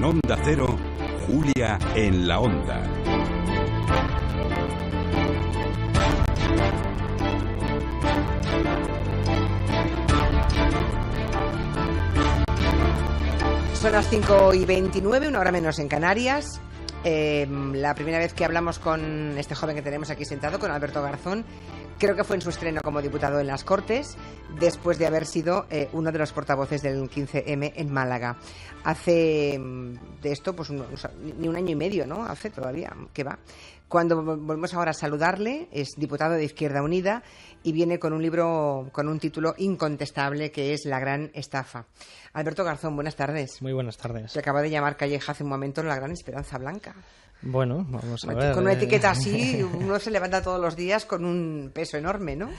Onda Cero, Julia en la Onda. Son las 5:29, una hora menos en Canarias. La primera vez que hablamos con este joven que tenemos aquí sentado, con Alberto Garzón, creo que fue en su estreno como diputado en las Cortes, después de haber sido uno de los portavoces del 15M en Málaga. Hace de esto pues ni un año y medio, ¿no? Hace todavía, ¿qué va? Cuando volvemos ahora a saludarle, es diputado de Izquierda Unida y viene con un libro con un título incontestable que es La gran estafa. Alberto Garzón, buenas tardes. Muy buenas tardes. Se acaba de llamar Calleja hace un momento La gran esperanza blanca. Bueno, vamos a ver. Con una etiqueta así, uno se levanta todos los días con un peso enorme, ¿no?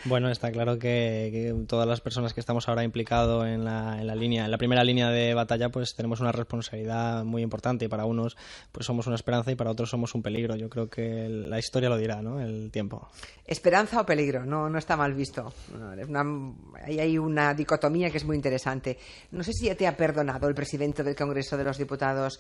Bueno, está claro que todas las personas que estamos ahora implicados en la primera línea de batalla, pues tenemos una responsabilidad muy importante y para unos pues somos una esperanza y para otros somos un peligro. Yo creo que la historia lo dirá, ¿no? El tiempo. Esperanza o peligro, no está mal visto. Hay una dicotomía que es muy interesante. No sé si ya te ha perdonado el presidente del Congreso de los Diputados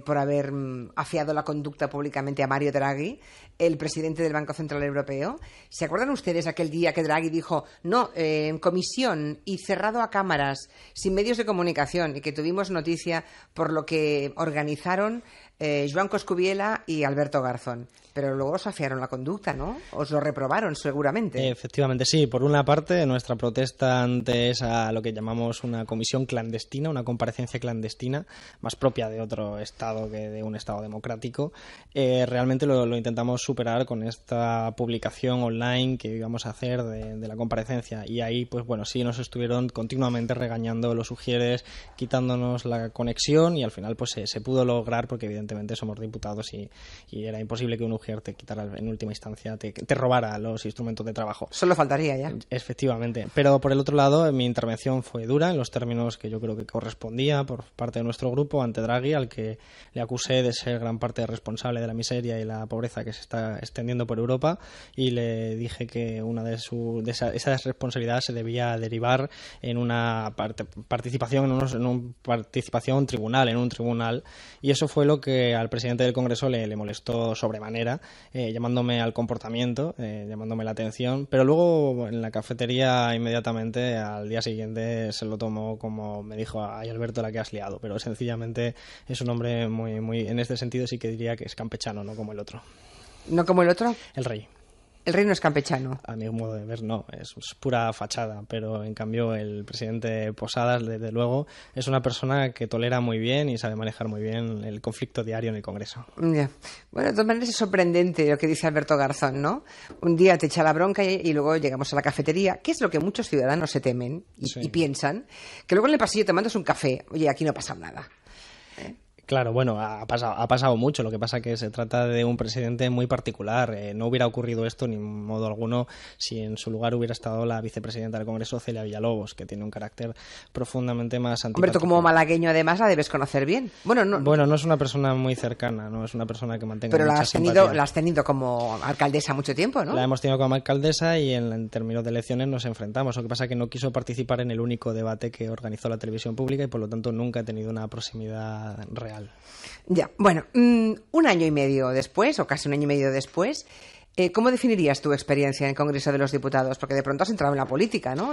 por haber afiado la conducta públicamente a Mario Draghi, el presidente del Banco Central Europeo. ¿Se acuerdan ustedes aquel día que Draghi dijo no, en comisión y cerrado a cámaras, sin medios de comunicación, y que tuvimos noticia por lo que organizaron Joan Coscubiela y Alberto Garzón? Pero luego os afiaron la conducta, ¿no? Os lo reprobaron seguramente. Efectivamente, sí. Por una parte, nuestra protesta ante esa, lo que llamamos una comisión clandestina, una comparecencia clandestina, más propia de otro Estado que de un Estado democrático, realmente lo intentamos superar con esta publicación online que íbamos a hacer de la comparecencia. Y ahí, pues bueno, sí nos estuvieron continuamente regañando los Ujieres, quitándonos la conexión y al final pues se pudo lograr porque evidentemente somos diputados y era imposible que un Ujier te quitara en última instancia, te robara los instrumentos de trabajo. Solo faltaría ya. Efectivamente. Pero por el otro lado, mi intervención fue dura en los términos que yo creo que correspondía por parte de nuestro grupo ante Draghi, al que le acusé de ser gran parte responsable de la miseria y la pobreza que se está extendiendo por Europa y le dije que una de esas responsabilidades se debía derivar en una participación en un tribunal y eso fue lo que al presidente del Congreso le molestó sobremanera, llamándome al comportamiento, llamándome la atención, pero luego en la cafetería inmediatamente al día siguiente se lo tomó como me dijo: ay Alberto, la que has liado, pero sencillamente es un hombre muy en este sentido sí que diría que es campechano, no como el otro. ¿No como el otro? El rey. El rey no es campechano. A mi modo de ver, no, es pura fachada, pero en cambio el presidente Posadas, desde luego, es una persona que tolera muy bien y sabe manejar muy bien el conflicto diario en el Congreso. Yeah. Bueno, de todas maneras es sorprendente lo que dice Alberto Garzón, ¿no? Un día te echa la bronca y luego llegamos a la cafetería, que es lo que muchos ciudadanos se temen y piensan, que luego en el pasillo te mandas un café, oye, aquí no pasa nada. Claro, bueno, ha pasado mucho. Lo que pasa que se trata de un presidente muy particular. No hubiera ocurrido esto ni en modo alguno si en su lugar hubiera estado la vicepresidenta del Congreso, Celia Villalobos, que tiene un carácter profundamente más antipático. Hombre, tú como malagueño además la debes conocer bien. Bueno, no es una persona muy cercana, no es una persona que mantenga pero mucha simpatía. Pero la has tenido como alcaldesa mucho tiempo, ¿no? La hemos tenido como alcaldesa y en términos de elecciones nos enfrentamos. Lo que pasa que no quiso participar en el único debate que organizó la televisión pública y por lo tanto nunca ha tenido una proximidad real. Ya, bueno, un año y medio después, o casi un año y medio después, ¿cómo definirías tu experiencia en el Congreso de los Diputados? Porque de pronto has entrado en la política, ¿no?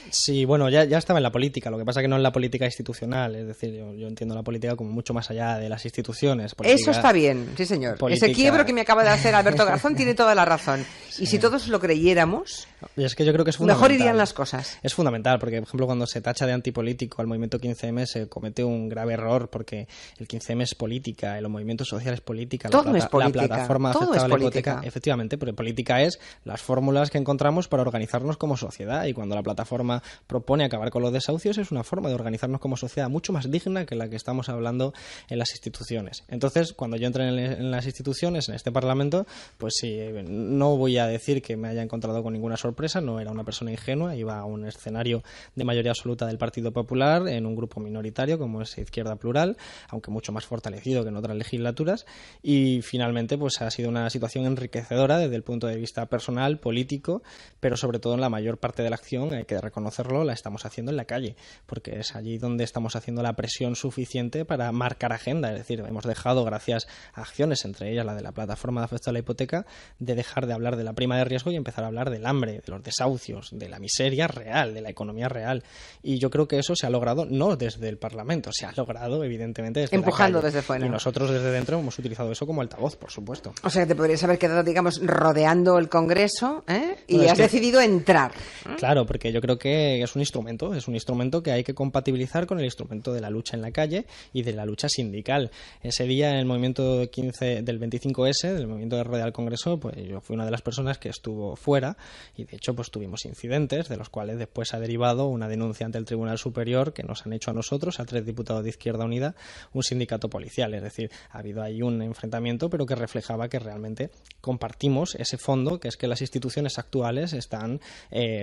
Sí, bueno, ya estaba en la política, lo que pasa que no en la política institucional, es decir, yo entiendo la política como mucho más allá de las instituciones. Eso está bien, sí señor. Ese quiebro que me acaba de hacer Alberto Garzón tiene toda la razón. Sí. Y si todos lo creyéramos, y es que yo creo que es fundamental. Mejor irían las cosas. Es fundamental, porque por ejemplo cuando se tacha de antipolítico al movimiento 15M se comete un grave error, porque el 15M es política, los movimientos sociales es política, todo es política. La plataforma todo aceptable es política. Hipoteca, efectivamente, pero política es las fórmulas que encontramos para organizarnos como sociedad, y cuando la plataforma propone acabar con los desahucios es una forma de organizarnos como sociedad mucho más digna que la que estamos hablando en las instituciones. Entonces, cuando yo entré en las instituciones, en este Parlamento, pues sí, no voy a decir que me haya encontrado con ninguna sorpresa, no era una persona ingenua, iba a un escenario de mayoría absoluta del Partido Popular en un grupo minoritario como es Izquierda Plural, aunque mucho más fortalecido que en otras legislaturas, y finalmente pues ha sido una situación enriquecedora enriquecedora desde el punto de vista personal, político, pero sobre todo en la mayor parte de la acción, hay que reconocerlo, la estamos haciendo en la calle, porque es allí donde estamos haciendo la presión suficiente para marcar agenda. Es decir, hemos dejado, gracias a acciones, entre ellas la de la plataforma de afecto a la hipoteca, de dejar de hablar de la prima de riesgo y empezar a hablar del hambre, de los desahucios, de la miseria real, de la economía real. Y yo creo que eso se ha logrado no desde el Parlamento, se ha logrado evidentemente desde empujando la calle. desde fuera. Y nosotros desde dentro hemos utilizado eso como altavoz, por supuesto. O sea, te podrías haber quedado, digamos, rodeando el Congreso, y Bueno, has decidido entrar. Claro, porque yo creo que es un instrumento que hay que compatibilizar con el instrumento de la lucha en la calle y de la lucha sindical. Ese día, en el movimiento del 25S, del movimiento de rodea al Congreso, pues yo fui una de las personas que estuvo fuera y de hecho pues tuvimos incidentes de los cuales después ha derivado una denuncia ante el Tribunal Superior que nos han hecho a nosotros, a 3 diputados de Izquierda Unida, un sindicato policial. Es decir, ha habido ahí un enfrentamiento, pero que reflejaba que realmente compartimos ese fondo, que es que las instituciones actuales están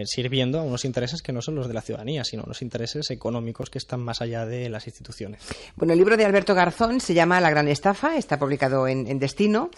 sirviendo a unos intereses que no son los de la ciudadanía, sino unos intereses económicos que están más allá de las instituciones. Bueno, el libro de Alberto Garzón se llama La gran estafa, está publicado en Destino,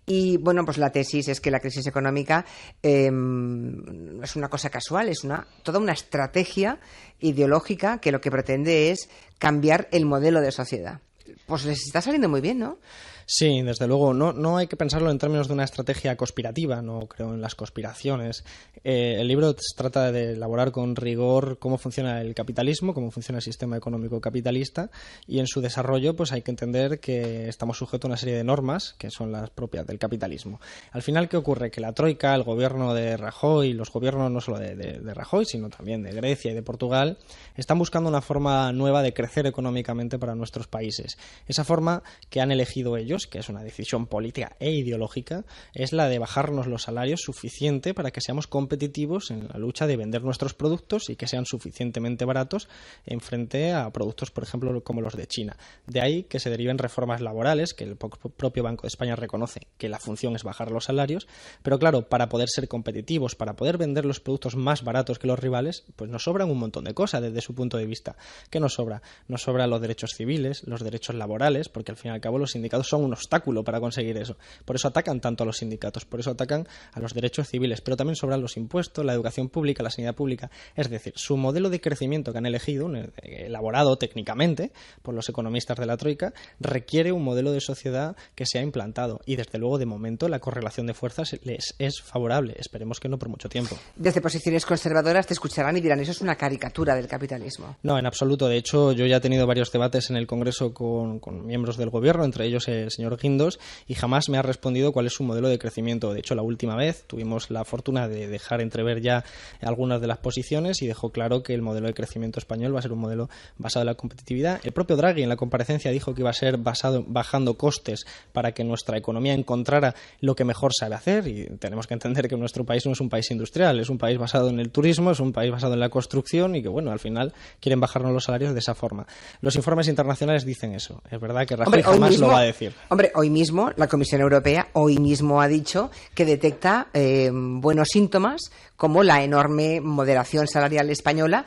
y bueno, pues la tesis es que la crisis económica no es una cosa casual, es toda una estrategia ideológica que lo que pretende es cambiar el modelo de sociedad. Pues les está saliendo muy bien, ¿no? Sí, desde luego. No hay que pensarlo en términos de una estrategia conspirativa, no creo en las conspiraciones. El libro trata de elaborar con rigor cómo funciona el capitalismo, cómo funciona el sistema económico capitalista, y en su desarrollo pues hay que entender que estamos sujetos a una serie de normas que son las propias del capitalismo. Al final, ¿qué ocurre? Que la Troika, el gobierno de Rajoy, los gobiernos no solo de Rajoy, sino también de Grecia y de Portugal, están buscando una forma nueva de crecer económicamente para nuestros países. Esa forma que han elegido ellos, que es una decisión política e ideológica, es la de bajarnos los salarios suficiente para que seamos competitivos en la lucha de vender nuestros productos y que sean suficientemente baratos en frente a productos, por ejemplo, como los de China. De ahí que se deriven reformas laborales, que el propio Banco de España reconoce que la función es bajar los salarios, pero claro, para poder ser competitivos, para poder vender los productos más baratos que los rivales, pues nos sobran un montón de cosas desde su punto de vista. ¿Qué nos sobra? Nos sobran los derechos civiles, los derechos laborales, porque al fin y al cabo los sindicatos son un obstáculo para conseguir eso. Por eso atacan tanto a los sindicatos, por eso atacan a los derechos civiles, pero también sobran los impuestos, la educación pública, la sanidad pública. Es decir, su modelo de crecimiento que han elegido, elaborado técnicamente por los economistas de la Troika, requiere un modelo de sociedad que sea implantado y desde luego de momento la correlación de fuerzas les es favorable. Esperemos que no por mucho tiempo. Desde posiciones conservadoras te escucharán y dirán, eso es una caricatura del capitalismo. No, en absoluto. De hecho, yo ya he tenido varios debates en el Congreso con miembros del gobierno, entre ellos el señor Guindos, y jamás me ha respondido cuál es su modelo de crecimiento. De hecho, la última vez tuvimos la fortuna de dejar entrever ya algunas de las posiciones y dejó claro que el modelo de crecimiento español va a ser un modelo basado en la competitividad. El propio Draghi en la comparecencia dijo que iba a ser basado bajando costes para que nuestra economía encontrara lo que mejor sabe hacer, y tenemos que entender que nuestro país no es un país industrial, es un país basado en el turismo, es un país basado en la construcción y que, bueno, al final quieren bajarnos los salarios de esa forma. Los informes internacionales dicen eso. Es verdad que Rajoy jamás lo va a decir. Hombre, hoy mismo la Comisión Europea ha dicho que detecta buenos síntomas como la enorme moderación salarial española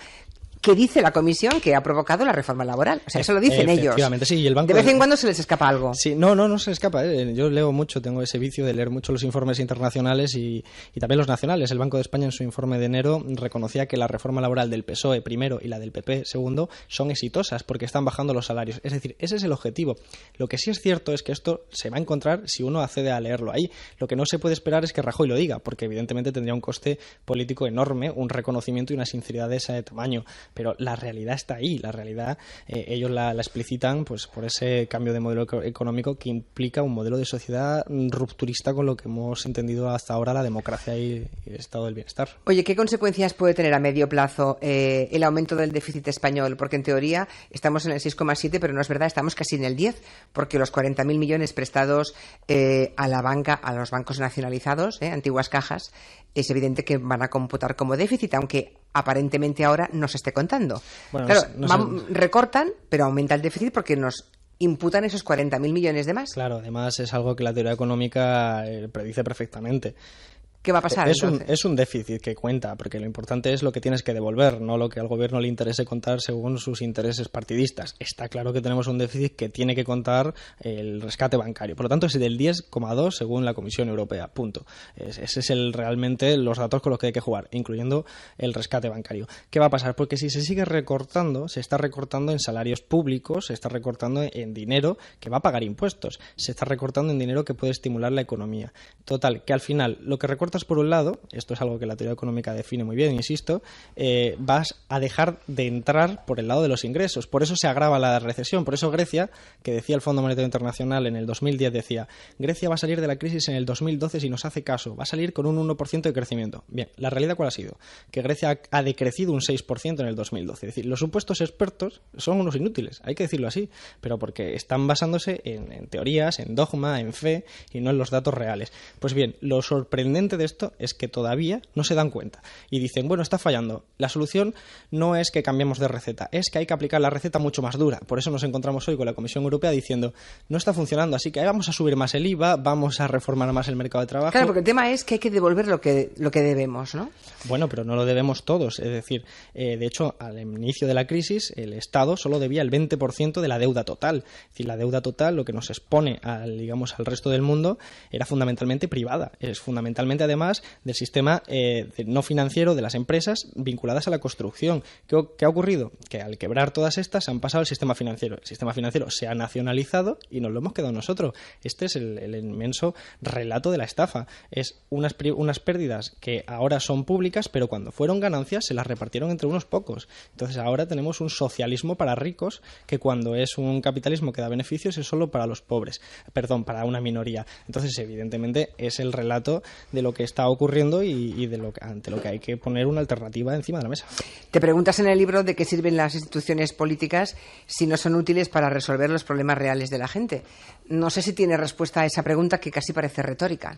que dice la Comisión que ha provocado la reforma laboral. O sea, eso lo dicen ellos. Sí, y el banco de vez en cuando se les escapa algo. Sí, no se escapa. Yo leo mucho, tengo ese vicio de leer mucho los informes internacionales y también los nacionales. El Banco de España en su informe de enero reconocía que la reforma laboral del PSOE primero y la del PP segundo son exitosas porque están bajando los salarios. Es decir, ese es el objetivo. Lo que sí es cierto es que esto se va a encontrar si uno accede a leerlo ahí. Lo que no se puede esperar es que Rajoy lo diga, porque evidentemente tendría un coste político enorme, un reconocimiento y una sinceridad de ese tamaño. Pero la realidad está ahí, la realidad ellos la explicitan pues por ese cambio de modelo económico que implica un modelo de sociedad rupturista con lo que hemos entendido hasta ahora la democracia y el estado del bienestar. Oye, ¿qué consecuencias puede tener a medio plazo el aumento del déficit español? Porque en teoría estamos en el 6,7, pero no es verdad, estamos casi en el 10, porque los 40.000 millones prestados a la banca, a los bancos nacionalizados, antiguas cajas, es evidente que van a computar como déficit, aunque aparentemente ahora no se esté contando. Bueno, claro, recortan, pero aumenta el déficit porque nos imputan esos 40.000 millones de más. Claro, además es algo que la teoría económica predice perfectamente. ¿Qué va a pasar entonces? Es un déficit que cuenta, porque lo importante es lo que tienes que devolver, no lo que al gobierno le interese contar según sus intereses partidistas. Está claro que tenemos un déficit que tiene que contar el rescate bancario. Por lo tanto, es del 10,2 según la Comisión Europea. Punto. Ese es realmente los datos con los que hay que jugar, incluyendo el rescate bancario. ¿Qué va a pasar? Porque si se sigue recortando, se está recortando en salarios públicos, se está recortando en dinero que va a pagar impuestos, se está recortando en dinero que puede estimular la economía. Total, que al final lo que recortas por un lado, esto es algo que la teoría económica define muy bien, insisto, vas a dejar de entrar por el lado de los ingresos. Por eso se agrava la recesión. Por eso Grecia, que decía el Fondo Monetario Internacional en el 2010, decía, Grecia va a salir de la crisis en el 2012 si nos hace caso, va a salir con un 1% de crecimiento. Bien, ¿la realidad cuál ha sido? Que Grecia ha decrecido un 6% en el 2012. Es decir, los supuestos expertos son unos inútiles, hay que decirlo así, pero porque están basándose en teorías, en dogma, en fe y no en los datos reales. Pues bien, lo sorprendente de esto es que todavía no se dan cuenta y dicen, bueno, está fallando. La solución no es que cambiemos de receta, es que hay que aplicar la receta mucho más dura. Por eso nos encontramos hoy con la Comisión Europea diciendo, no está funcionando, así que vamos a subir más el IVA, vamos a reformar más el mercado de trabajo. Claro, porque el tema es que hay que devolver lo que debemos, ¿no? Bueno, pero no lo debemos todos. Es decir, de hecho, al inicio de la crisis, el Estado solo debía el 20% de la deuda total. Es decir, la deuda total, lo que nos expone al resto del mundo, era fundamentalmente privada. Es fundamentalmente, además, del sistema no financiero de las empresas vinculadas a la construcción. ¿Qué ha ocurrido? Que al quebrar todas estas se han pasado al sistema financiero. El sistema financiero se ha nacionalizado y nos lo hemos quedado nosotros. Este es el inmenso relato de la estafa. Es unas pérdidas que ahora son públicas, pero cuando fueron ganancias se las repartieron entre unos pocos. Entonces ahora tenemos un socialismo para ricos que cuando es un capitalismo que da beneficios es solo para los pobres, para una minoría. Entonces evidentemente es el relato de lo que está ocurriendo y ante lo que hay que poner una alternativa encima de la mesa. Te preguntas en el libro de qué sirven las instituciones políticas si no son útiles para resolver los problemas reales de la gente. No sé si tiene respuesta a esa pregunta que casi parece retórica.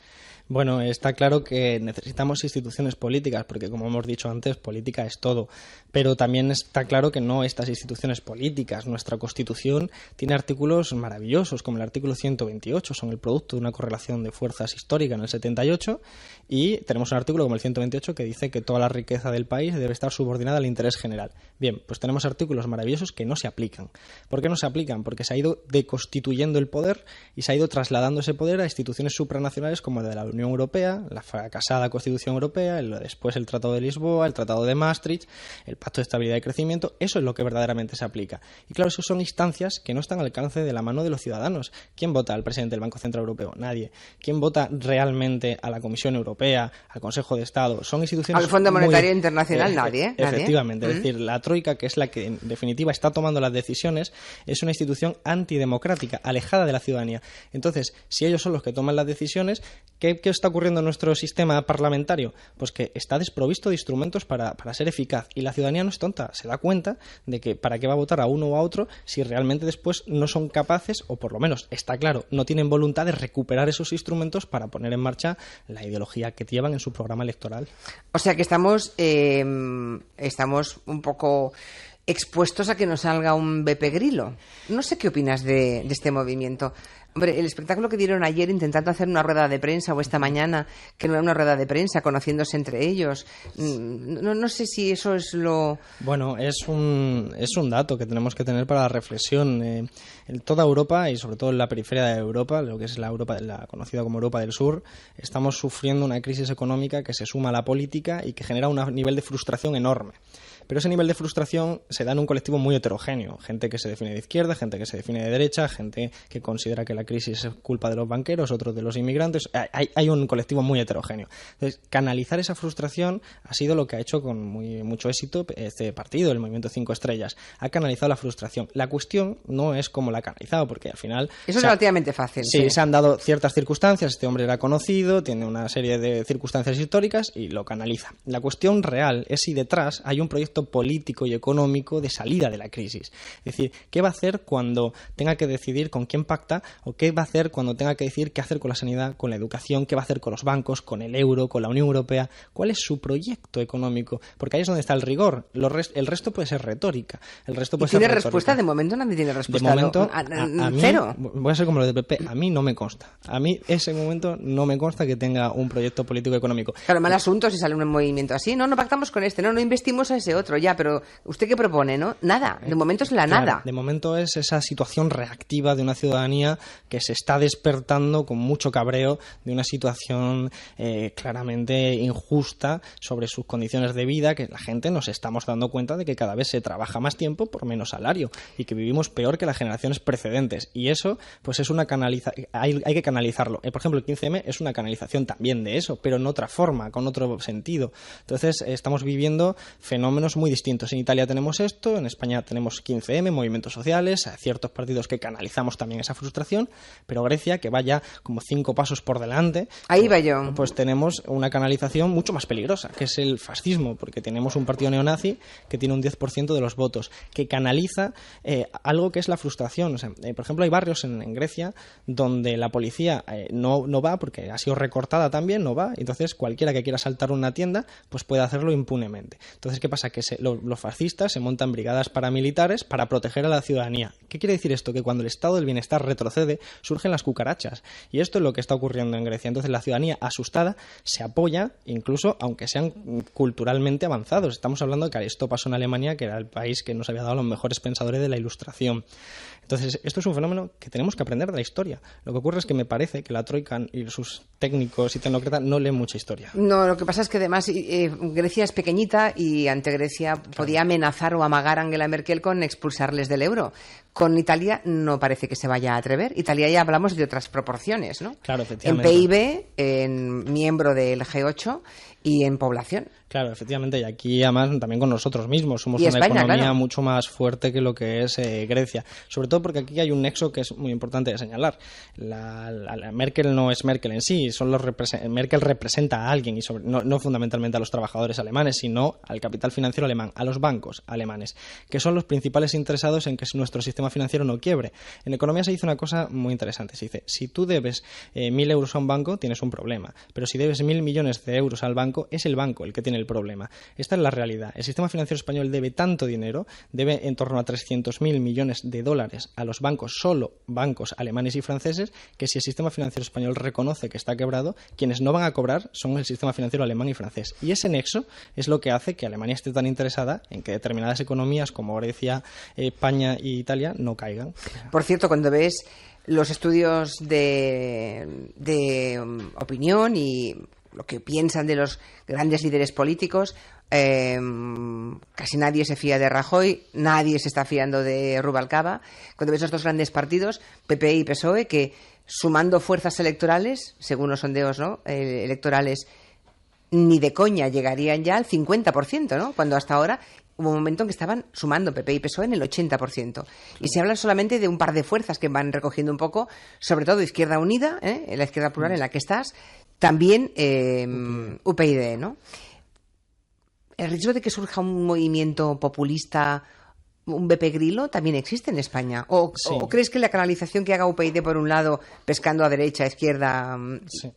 Bueno, está claro que necesitamos instituciones políticas, porque como hemos dicho antes, política es todo. Pero también está claro que no estas instituciones políticas. Nuestra Constitución tiene artículos maravillosos, como el artículo 128, son el producto de una correlación de fuerzas histórica en el 78, y tenemos un artículo como el 128 que dice que toda la riqueza del país debe estar subordinada al interés general. Bien, pues tenemos artículos maravillosos que no se aplican. ¿Por qué no se aplican? Porque se ha ido deconstituyendo el poder y se ha ido trasladando ese poder a instituciones supranacionales como la de la Unión Europea, la fracasada Constitución Europea, después el Tratado de Lisboa, el Tratado de Maastricht, el Pacto de Estabilidad y Crecimiento. Eso es lo que verdaderamente se aplica. Y claro, eso son instancias que no están al alcance de la mano de los ciudadanos. ¿Quién vota al presidente del Banco Central Europeo? Nadie. ¿Quién vota realmente a la Comisión Europea, al Consejo de Estado? Son instituciones... Al Fondo Monetario Internacional, nadie. Efectivamente. Es decir, la Troika, que es la que en definitiva está tomando las decisiones, es una institución antidemocrática, alejada de la ciudadanía. Entonces, si ellos son los que toman las decisiones, ¿qué está ocurriendo en nuestro sistema parlamentario? Pues que está desprovisto de instrumentos para ser eficaz. Y la ciudadanía no es tonta, se da cuenta de que para qué va a votar a uno o a otro si realmente después no son capaces, o por lo menos, está claro, no tienen voluntad de recuperar esos instrumentos para poner en marcha la ideología que llevan en su programa electoral. O sea que estamos un poco expuestos a que nos salga un Beppe Grillo. No sé qué opinas de este movimiento. Hombre, el espectáculo que dieron ayer intentando hacer una rueda de prensa, o esta mañana, que no era una rueda de prensa, conociéndose entre ellos, no sé si eso es lo... Bueno, es un dato que tenemos que tener para la reflexión. En toda Europa, y sobre todo en la periferia de Europa, lo que es la conocida como Europa del Sur, estamos sufriendo una crisis económica que se suma a la política y que genera un nivel de frustración enorme. Pero ese nivel de frustración se da en un colectivo muy heterogéneo. Gente que se define de izquierda, gente que se define de derecha, gente que considera que la crisis es culpa de los banqueros, otros de los inmigrantes. Hay un colectivo muy heterogéneo. Entonces, canalizar esa frustración ha sido lo que ha hecho con mucho éxito este partido, el Movimiento 5 Estrellas. Ha canalizado la frustración. La cuestión no es cómo la ha canalizado, porque al final... Eso es relativamente fácil. Sí, se han dado ciertas circunstancias. Este hombre era conocido, tiene una serie de circunstancias históricas y lo canaliza. La cuestión real es si detrás hay un proyecto político y económico de salida de la crisis. Es decir, ¿qué va a hacer cuando tenga que decidir con quién pacta o qué va a hacer cuando tenga que decir qué hacer con la sanidad, con la educación, qué va a hacer con los bancos, con el euro, con la Unión Europea, cuál es su proyecto económico, porque ahí es donde está el rigor. El resto puede ser retórica. El resto puede ser ¿Tiene retórica. respuesta? De momento nadie tiene respuesta. De momento, a mí, cero. voy a ser como lo del PP, a mí no me consta. A mí ese momento no me consta que tenga un proyecto político económico. Claro, mal asunto si sale un movimiento así. No pactamos con este, no investimos a ese otro, ya, pero ¿usted qué propone, no? Nada, de momento es la Claro, nada. de momento es esa situación reactiva de una ciudadanía que se está despertando con mucho cabreo de una situación claramente injusta sobre sus condiciones de vida, que la gente nos estamos dando cuenta de que cada vez se trabaja más tiempo por menos salario y que vivimos peor que las generaciones precedentes. Y eso, pues es una hay que canalizarlo. Por ejemplo, el 15M es una canalización también de eso, pero en otra forma, con otro sentido. Entonces, estamos viviendo fenómenos muy distintos. En Italia tenemos esto, en España tenemos 15M, movimientos sociales, ciertos partidos que canalizamos también esa frustración, pero Grecia, que vaya como 5 pasos por delante, ahí va yo. Pues tenemos una canalización mucho más peligrosa, que es el fascismo, porque tenemos un partido neonazi que tiene un 10% de los votos, que canaliza algo que es la frustración. O sea, por ejemplo, hay barrios en Grecia donde la policía no va, porque ha sido recortada también, no va, entonces cualquiera que quiera asaltar una tienda pues puede hacerlo impunemente. Entonces, ¿qué pasa? Que los fascistas se montan brigadas paramilitares para proteger a la ciudadanía. ¿Qué quiere decir esto? Que cuando el estado del bienestar retrocede, surgen las cucarachas. Y esto es lo que está ocurriendo en Grecia. Entonces, la ciudadanía asustada se apoya, incluso aunque sean culturalmente avanzados. Estamos hablando de que esto pasó en Alemania, que era el país que nos había dado los mejores pensadores de la Ilustración. Entonces, esto es un fenómeno que tenemos que aprender de la historia. Lo que ocurre es que me parece que la Troika y sus técnicos y tecnócratas no leen mucha historia. No, lo que pasa es que además Grecia es pequeñita y ante Grecia podía amenazar o amagar a Angela Merkel con expulsarles del euro. Con Italia no parece que se vaya a atrever. Italia ya hablamos de otras proporciones, ¿no? Claro, efectivamente. En PIB, en miembro del G8 y en población. Claro, efectivamente, y aquí además también con nosotros mismos somos y una España, economía claro, mucho más fuerte que lo que es Grecia, sobre todo porque aquí hay un nexo que es muy importante de señalar. La Merkel no es Merkel en sí, Merkel representa a alguien y no fundamentalmente a los trabajadores alemanes, sino al capital financiero alemán, a los bancos alemanes, que son los principales interesados en que nuestro sistema financiero no quiebre. En economía se dice una cosa muy interesante, se dice, si tú debes 1.000 euros a un banco, tienes un problema, pero si debes 1.000 millones de euros al banco, es el banco el que tiene el problema. Esta es la realidad. El sistema financiero español debe tanto dinero, debe en torno a 300.000 millones de dólares a los bancos, solo bancos alemanes y franceses, que si el sistema financiero español reconoce que está quebrado, quienes no van a cobrar son el sistema financiero alemán y francés. Y ese nexo es lo que hace que Alemania esté tan interesada en que determinadas economías como Grecia, España y Italia no caigan. Por cierto, cuando ves los estudios de opinión y lo que piensan de los grandes líderes políticos, casi nadie se fía de Rajoy, nadie se está fiando de Rubalcaba. Cuando ves los dos grandes partidos, PP y PSOE, que sumando fuerzas electorales, según los sondeos, ¿no?, electorales, ni de coña llegarían ya al 50%, ¿no?, cuando hasta ahora hubo un momento en que estaban sumando PP y PSOE en el 80%. Y se habla solamente de un par de fuerzas que van recogiendo un poco, sobre todo Izquierda Unida, la izquierda plural en la que estás, también UPyD, ¿no? El riesgo de que surja un movimiento populista, un BP Grillo, también existe en España. ¿O crees que la canalización que haga UPyD por un lado, pescando a derecha, izquierda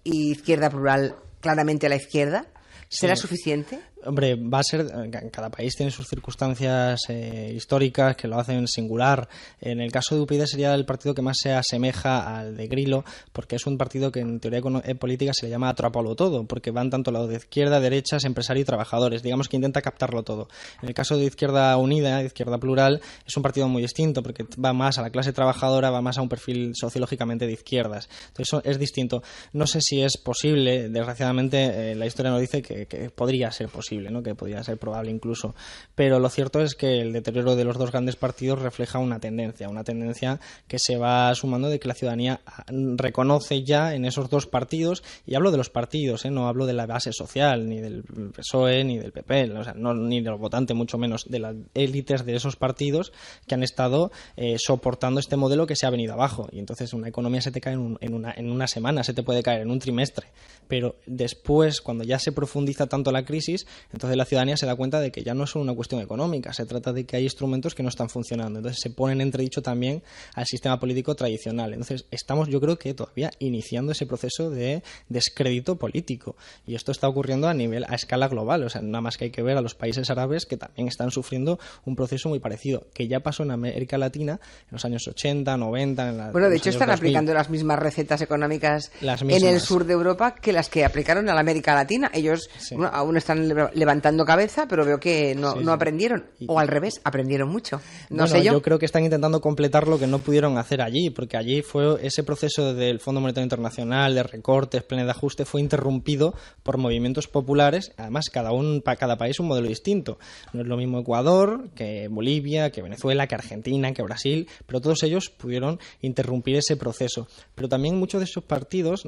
y izquierda plural, claramente a la izquierda, será suficiente? Hombre, va a ser, cada país tiene sus circunstancias históricas que lo hacen singular. En el caso de UPyD sería el partido que más se asemeja al de Grillo, porque es un partido que en teoría política se le llama atrápalo todo, porque van tanto lado de izquierda, derechas, empresarios y trabajadores, digamos que intenta captarlo todo. En el caso de Izquierda Unida, Izquierda Plural, es un partido muy distinto, porque va más a la clase trabajadora, va más a un perfil sociológicamente de izquierdas. Entonces eso es distinto. No sé si es posible, desgraciadamente la historia nos dice que podría ser posible, ¿no?, que podría ser probable incluso, pero lo cierto es que el deterioro de los dos grandes partidos refleja una tendencia que se va sumando de que la ciudadanía reconoce ya en esos dos partidos, y hablo de los partidos, no hablo de la base social, ni del PSOE, ni del PP, o sea, ni de los votantes, mucho menos de las élites de esos partidos que han estado soportando este modelo que se ha venido abajo. Y entonces una economía se te cae en una semana, se te puede caer en un trimestre, pero después, cuando ya se profundiza profundiza tanto la crisis, entonces la ciudadanía se da cuenta de que ya no es solo una cuestión económica, se trata de que hay instrumentos que no están funcionando. Entonces se pone en entredicho también al sistema político tradicional. Entonces estamos, yo creo que todavía iniciando ese proceso de descrédito político. Y esto está ocurriendo a escala global. O sea, nada más que hay que ver a los países árabes que también están sufriendo un proceso muy parecido, que ya pasó en América Latina en los años 80, 90... Bueno, de hecho están aplicando las mismas recetas económicas en el sur de Europa que las que aplicaron a la América Latina. Ellos aún están levantando cabeza, pero veo que no aprendieron. O al revés, aprendieron mucho. No sé yo. Yo creo que están intentando completar lo que no pudieron hacer allí, porque allí fue ese proceso del Fondo Monetario Internacional, de recortes, planes de ajuste, fue interrumpido por movimientos populares. Además, cada país un modelo distinto. No es lo mismo Ecuador que Bolivia, que Venezuela, que Argentina, que Brasil, pero todos ellos pudieron interrumpir ese proceso. Pero también muchos de esos procesos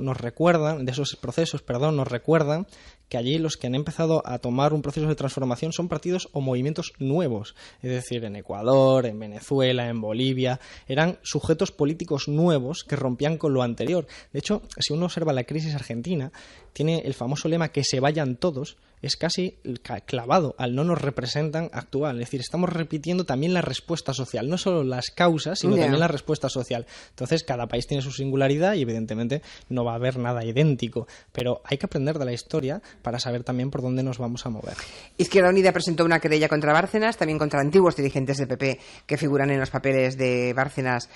nos recuerdan que allí los que han empezado a tomar un proceso de transformación son partidos o movimientos nuevos. Es decir, en Ecuador, en Venezuela, en Bolivia, eran sujetos políticos nuevos que rompían con lo anterior. De hecho, si uno observa la crisis argentina, tiene el famoso lema que se vayan todos, es casi clavado al no nos representan actual. Es decir, estamos repitiendo también la respuesta social, no solo las causas, sino también la respuesta social. Entonces, cada país tiene su singularidad y evidentemente no va a haber nada idéntico, pero hay que aprender de la historia para saber también por dónde nos vamos a mover. Izquierda Unida presentó una querella contra Bárcenas, también contra antiguos dirigentes del PP que figuran en los papeles de Bárcenas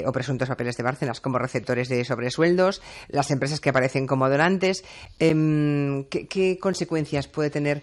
o presuntos papeles de Bárcenas como receptores de sobresueldos, las empresas que aparecen como donantes. ¿Qué consecuencias puede tener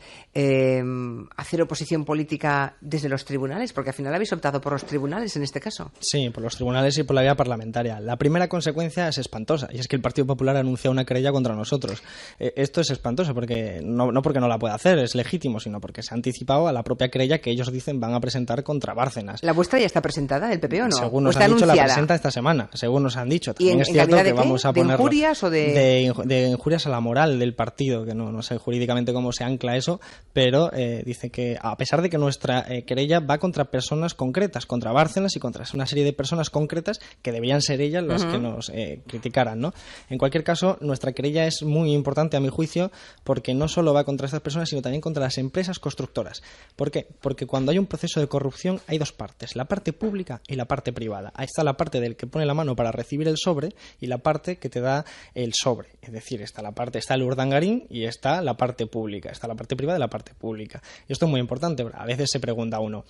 hacer oposición política desde los tribunales? Porque al final habéis optado por los tribunales en este caso. Sí, por los tribunales y por la vía parlamentaria. La primera consecuencia es espantosa, y es que el Partido Popular anuncia una querella contra nosotros. Esto es espantoso, porque no porque no la pueda hacer, es legítimo, sino porque se ha anticipado a la propia querella que ellos dicen van a presentar contra Bárcenas. ¿La vuestra ya está presentada, del PP o no? Según nos han dicho, la presenta esta semana, según nos han dicho. También es cierto que vamos a ponerlo. ¿De injurias o de injurias a la moral del partido, que no sé jurídicamente cómo se ancla eso, pero dice que a pesar de que nuestra querella va contra personas concretas, contra Bárcenas y contra una serie de personas concretas que deberían ser ellas las que nos criticaran, ¿no? En cualquier caso, nuestra querella es muy importante a mi juicio, porque no solo va contra estas personas, sino también contra las empresas constructoras. ¿Por qué? Porque cuando hay un proceso de corrupción hay dos partes, la parte pública y la parte privada. Ahí está la parte del que pone la mano para recibir el sobre y la parte que te da el sobre. Es decir, está el urdangarín y está la parte pública, está la parte privada y la parte pública. Y esto es muy importante. A veces se pregunta uno,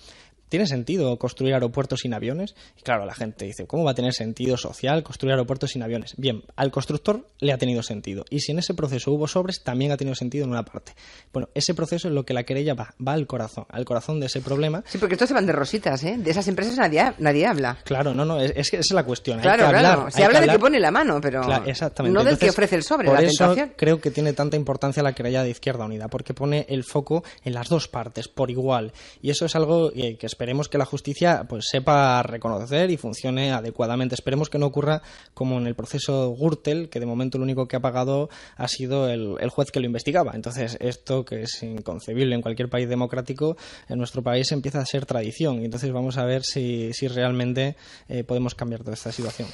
¿tiene sentido construir aeropuertos sin aviones? Y claro, la gente dice, ¿cómo va a tener sentido social construir aeropuertos sin aviones? Bien, al constructor le ha tenido sentido. Y si en ese proceso hubo sobres, también ha tenido sentido en una parte. Bueno, ese proceso es lo que la querella va al corazón de ese problema. Sí, porque estos se van de rositas, ¿eh? De esas empresas nadie habla. Claro, es que esa es la cuestión. Claro, claro. Se habla de que pone la mano, pero claro, exactamente. No del que ofrece el sobre, la tentación. Por eso creo que tiene tanta importancia la querella de Izquierda Unida, porque pone el foco en las dos partes, por igual. Y eso es algo que esperemos que la justicia pues sepa reconocer y funcione adecuadamente. Esperemos que no ocurra como en el proceso Gürtel, que de momento lo único que ha pagado ha sido el juez que lo investigaba. Entonces, esto que es inconcebible en cualquier país democrático, en nuestro país empieza a ser tradición. Y entonces vamos a ver si realmente podemos cambiar toda esta situación.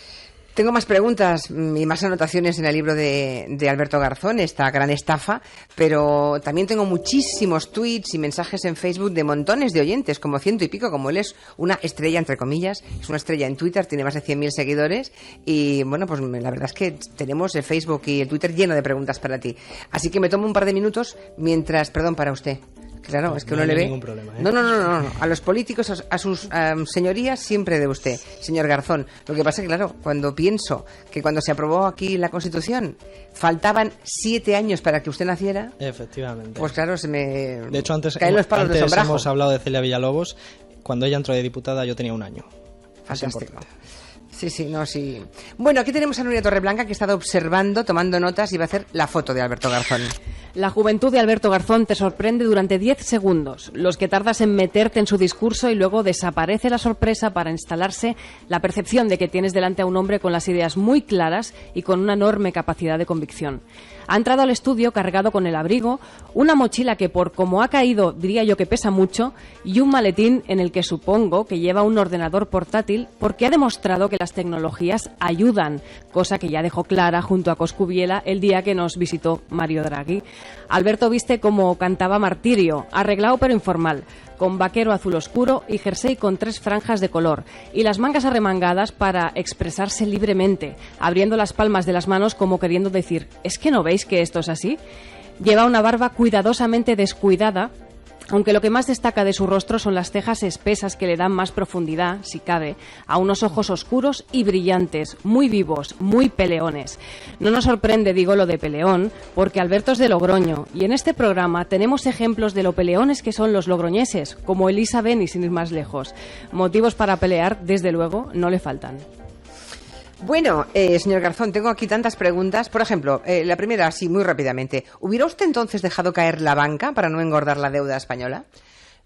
Tengo más preguntas y más anotaciones en el libro de Alberto Garzón, esta gran estafa, pero también tengo muchísimos tweets y mensajes en Facebook de montones de oyentes, como 100 y pico, como él es una estrella, entre comillas, es una estrella en Twitter, tiene más de 100.000 seguidores y, bueno, pues la verdad es que tenemos el Facebook y el Twitter lleno de preguntas para ti. Así que me tomo un par de minutos mientras... Perdón, para usted. Claro, es que uno le ve... Ningún problema, ¿eh? No. A los políticos, a sus señorías, siempre de usted, señor Garzón. Lo que pasa es que, claro, cuando pienso que cuando se aprobó aquí la Constitución faltaban 7 años para que usted naciera... Efectivamente. Pues claro, se me de hecho, antes caen los palos de sombrajo. Hemos hablado de Celia Villalobos. Cuando ella entró de diputada yo tenía 1 año. Fantástico. Sí. Bueno, aquí tenemos a Nuria Torreblanca, que ha estado observando, tomando notas y va a hacer la foto de Alberto Garzón. La juventud de Alberto Garzón te sorprende durante 10 segundos, los que tardas en meterte en su discurso y luego desaparece la sorpresa para instalarse la percepción de que tienes delante a un hombre con las ideas muy claras y con una enorme capacidad de convicción. Ha entrado al estudio cargado con el abrigo, una mochila que por como ha caído diría yo que pesa mucho y un maletín en el que supongo que lleva un ordenador portátil porque ha demostrado que las tecnologías ayudan, cosa que ya dejó clara junto a Coscubiela el día que nos visitó Mario Draghi. Alberto viste como cantaba Martirio, arreglado pero informal, con vaquero azul oscuro y jersey con 3 franjas de color, y las mangas arremangadas para expresarse libremente, abriendo las palmas de las manos como queriendo decir, ¿es que no veis que esto es así? Lleva una barba cuidadosamente descuidada, aunque lo que más destaca de su rostro son las cejas espesas que le dan más profundidad, si cabe, a unos ojos oscuros y brillantes, muy vivos, muy peleones. No nos sorprende, digo, lo de peleón, porque Alberto es de Logroño, y en este programa tenemos ejemplos de lo peleones que son los logroñeses, como Elisa Beni, sin ir más lejos. Motivos para pelear, desde luego, no le faltan. Bueno, señor Garzón, tengo aquí tantas preguntas. Por ejemplo, la primera, así muy rápidamente. ¿Hubiera usted entonces dejado caer la banca para no engordar la deuda española?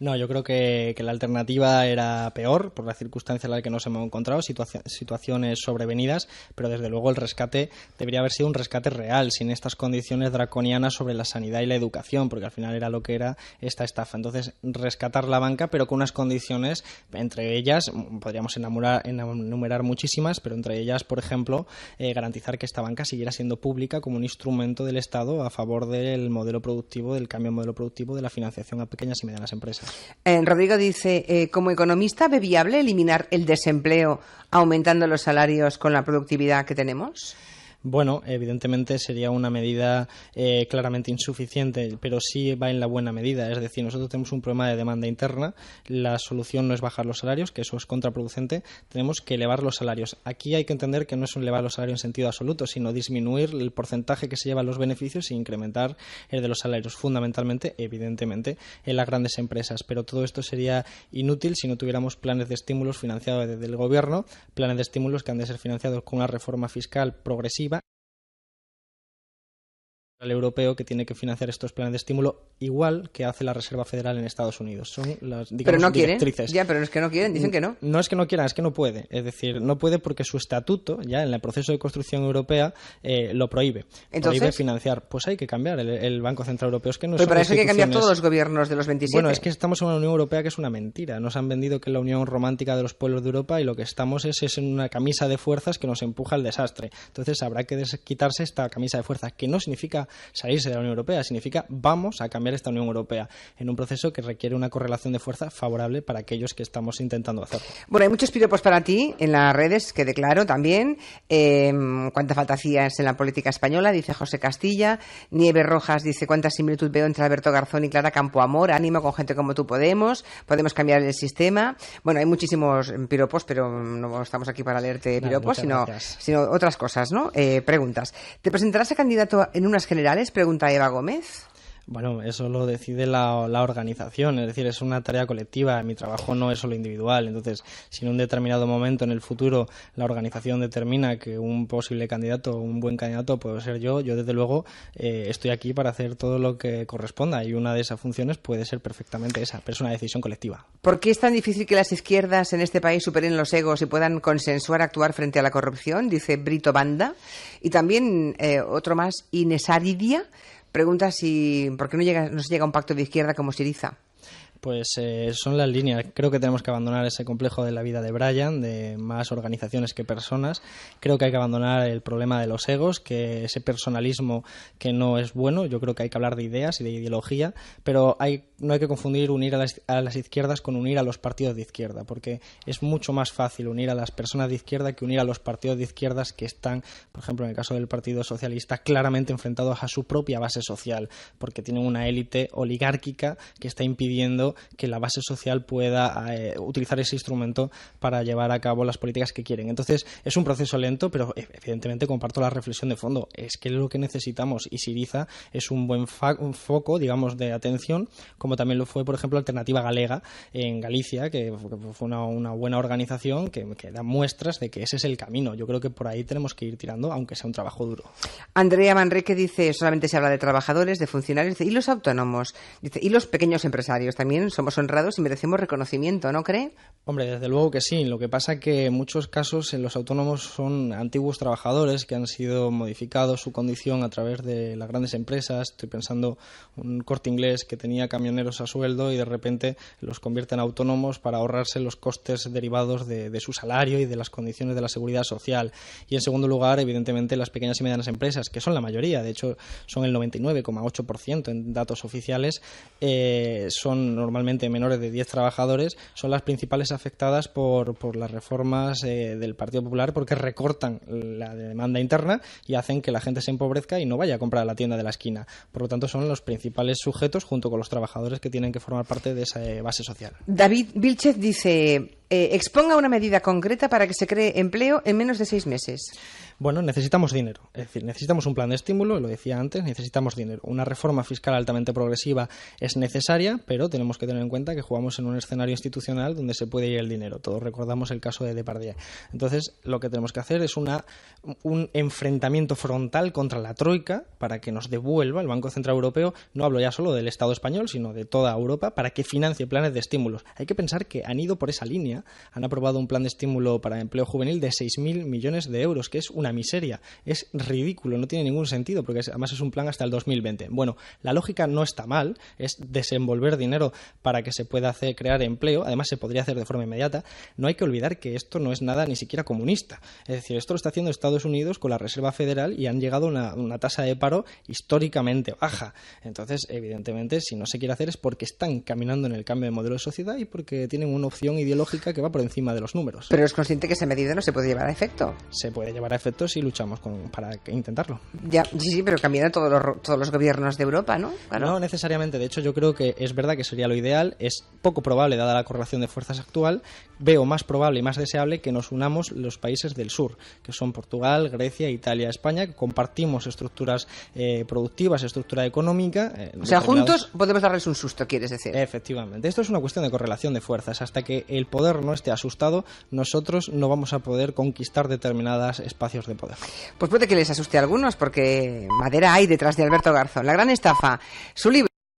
No, yo creo que la alternativa era peor por las circunstancias en las que nos hemos encontrado, situaciones sobrevenidas, pero desde luego el rescate debería haber sido un rescate real, sin estas condiciones draconianas sobre la sanidad y la educación, porque al final era lo que era esta estafa. Entonces, rescatar la banca, pero con unas condiciones, entre ellas, podríamos enumerar muchísimas, pero entre ellas, por ejemplo, garantizar que esta banca siguiera siendo pública como un instrumento del Estado a favor del modelo productivo, del cambio de modelo productivo, de la financiación a pequeñas y medianas empresas. Rodrigo dice, como economista, ¿ve viable eliminar el desempleo aumentando los salarios con la productividad que tenemos? Bueno, evidentemente sería una medida claramente insuficiente, pero sí va en la buena medida. Es decir, nosotros tenemos un problema de demanda interna, la solución no es bajar los salarios, que eso es contraproducente, tenemos que elevar los salarios. Aquí hay que entender que no es elevar los salarios en sentido absoluto, sino disminuir el porcentaje que se llevan los beneficios e incrementar el de los salarios, fundamentalmente, evidentemente, en las grandes empresas. Pero todo esto sería inútil si no tuviéramos planes de estímulos financiados desde el Gobierno, planes de estímulos que han de ser financiados con una reforma fiscal progresiva europeo que tiene que financiar estos planes de estímulo igual que hace la Reserva Federal en Estados Unidos. Son las, digamos, pero no directrices. Quieren. Ya, pero es que no quieren, dicen que no. No es que no quieran, es que no puede. Es decir, no puede porque su estatuto, ya en el proceso de construcción europea, lo prohíbe. Entonces, prohíbe financiar. Pues hay que cambiar el Banco Central Europeo. Es que no pero son para eso hay que cambiar instituciones. todos los gobiernos de los 27. Bueno, es que estamos en una Unión Europea que es una mentira. Nos han vendido que es la unión romántica de los pueblos de Europa y lo que estamos es en una camisa de fuerzas que nos empuja al desastre. Entonces habrá que quitarse esta camisa de fuerzas, que no significa salirse de la Unión Europea, significa vamos a cambiar esta Unión Europea en un proceso que requiere una correlación de fuerza favorable para aquellos que estamos intentando hacerlo. Bueno, hay muchos piropos para ti en las redes, quede claro también. ¿Cuánta falta hacías en la política española? Dice José Castilla. Nieves Rojas dice, ¿cuánta similitud veo entre Alberto Garzón y Clara Campoamor? Ánimo, con gente como tú podemos cambiar el sistema. Bueno, hay muchísimos piropos, pero no estamos aquí para leerte piropos, sino otras cosas, ¿no? Preguntas. ¿Te presentarás a candidato en unas generales? Pregunta Eva Gómez. Bueno, eso lo decide la organización, es decir, es una tarea colectiva, mi trabajo no es solo individual, entonces si en un determinado momento en el futuro la organización determina que un posible candidato, un buen candidato puede ser yo desde luego estoy aquí para hacer todo lo que corresponda y una de esas funciones puede ser perfectamente esa, pero es una decisión colectiva. ¿Por qué es tan difícil que las izquierdas en este país superen los egos y puedan consensuar actuar frente a la corrupción? Dice Brito Banda. Y también otro más, Inesaridia, pregunta por qué no se llega a un pacto de izquierda como Syriza. Pues son las líneas. Creo que tenemos que abandonar ese complejo de la vida de Brian, de más organizaciones que personas. Creo que hay que abandonar el problema de los egos, que ese personalismo que no es bueno. Yo creo que hay que hablar de ideas y de ideología, pero no hay que confundir unir a las izquierdas con unir a los partidos de izquierda, porque es mucho más fácil unir a las personas de izquierda que unir a los partidos de izquierdas que están, por ejemplo, en el caso del Partido Socialista, claramente enfrentados a su propia base social, porque tienen una élite oligárquica que está impidiendo que la base social pueda utilizar ese instrumento para llevar a cabo las políticas que quieren. Entonces, es un proceso lento, pero evidentemente comparto la reflexión de fondo. Es que es lo que necesitamos y Syriza es un buen foco, digamos, de atención, como también lo fue, por ejemplo, Alternativa Galega en Galicia, que fue una buena organización que da muestras de que ese es el camino. Yo creo que por ahí tenemos que ir tirando, aunque sea un trabajo duro. Andrea Manrique dice, solamente se habla de trabajadores, de funcionarios, dice, ¿y los autónomos? Dice, ¿y los pequeños empresarios? También también somos honrados y merecemos reconocimiento, ¿no cree? Hombre, desde luego que sí. Lo que pasa que en muchos casos los autónomos son antiguos trabajadores que han sido modificados su condición a través de las grandes empresas. Estoy pensando un Corte Inglés que tenía camioneros a sueldo y de repente los convierte en autónomos para ahorrarse los costes derivados de su salario y de las condiciones de la seguridad social. Y en segundo lugar, evidentemente, las pequeñas y medianas empresas, que son la mayoría, de hecho son el 99,8% en datos oficiales, son normalmente menores de 10 trabajadores, son las principales afectadas por las reformas del Partido Popular, porque recortan la demanda interna y hacen que la gente se empobrezca y no vaya a comprar a la tienda de la esquina. Por lo tanto, son los principales sujetos, junto con los trabajadores, que tienen que formar parte de esa base social. David Vilchez dice: exponga una medida concreta para que se cree empleo en menos de 6 meses. Bueno, necesitamos dinero, es decir, necesitamos un plan de estímulo, lo decía antes, necesitamos dinero. Una reforma fiscal altamente progresiva es necesaria, pero tenemos que tener en cuenta que jugamos en un escenario institucional donde se puede ir el dinero. Todos recordamos el caso de Depardieu. Entonces, lo que tenemos que hacer es un enfrentamiento frontal contra la Troika para que nos devuelva el Banco Central Europeo, no hablo ya solo del Estado español, sino de toda Europa, para que financie planes de estímulos. Hay que pensar que han ido por esa línea, han aprobado un plan de estímulo para empleo juvenil de 6.000 millones de euros, que es una miseria, es ridículo, no tiene ningún sentido, porque además es un plan hasta el 2020. Bueno, la lógica no está mal, es desenvolver dinero para que se pueda crear empleo, además se podría hacer de forma inmediata. No hay que olvidar que esto no es nada ni siquiera comunista, es decir, esto lo está haciendo Estados Unidos con la Reserva Federal y han llegado a una tasa de paro históricamente baja. Entonces, evidentemente, si no se quiere hacer es porque están caminando en el cambio de modelo de sociedad y porque tienen una opción ideológica que va por encima de los números. Pero es consciente que esa medida no se puede llevar a efecto. Se puede llevar a efecto si luchamos para intentarlo. Ya, sí, pero cambiarán todos los gobiernos de Europa, ¿no? Claro. No necesariamente. De hecho, yo creo que es verdad que sería lo ideal. Es poco probable, dada la correlación de fuerzas actual. Veo más probable y más deseable que nos unamos los países del sur, que son Portugal, Grecia, Italia, España, que compartimos estructuras productivas, estructura económica. O sea, juntos podemos darles un susto, quieres decir. Efectivamente. Esto es una cuestión de correlación de fuerzas. Hasta que el poder no esté asustado, nosotros no vamos a poder conquistar determinados espacios de poder. Pues puede que les asuste a algunos, porque madera hay detrás de Alberto Garzón. La gran estafa. Su libro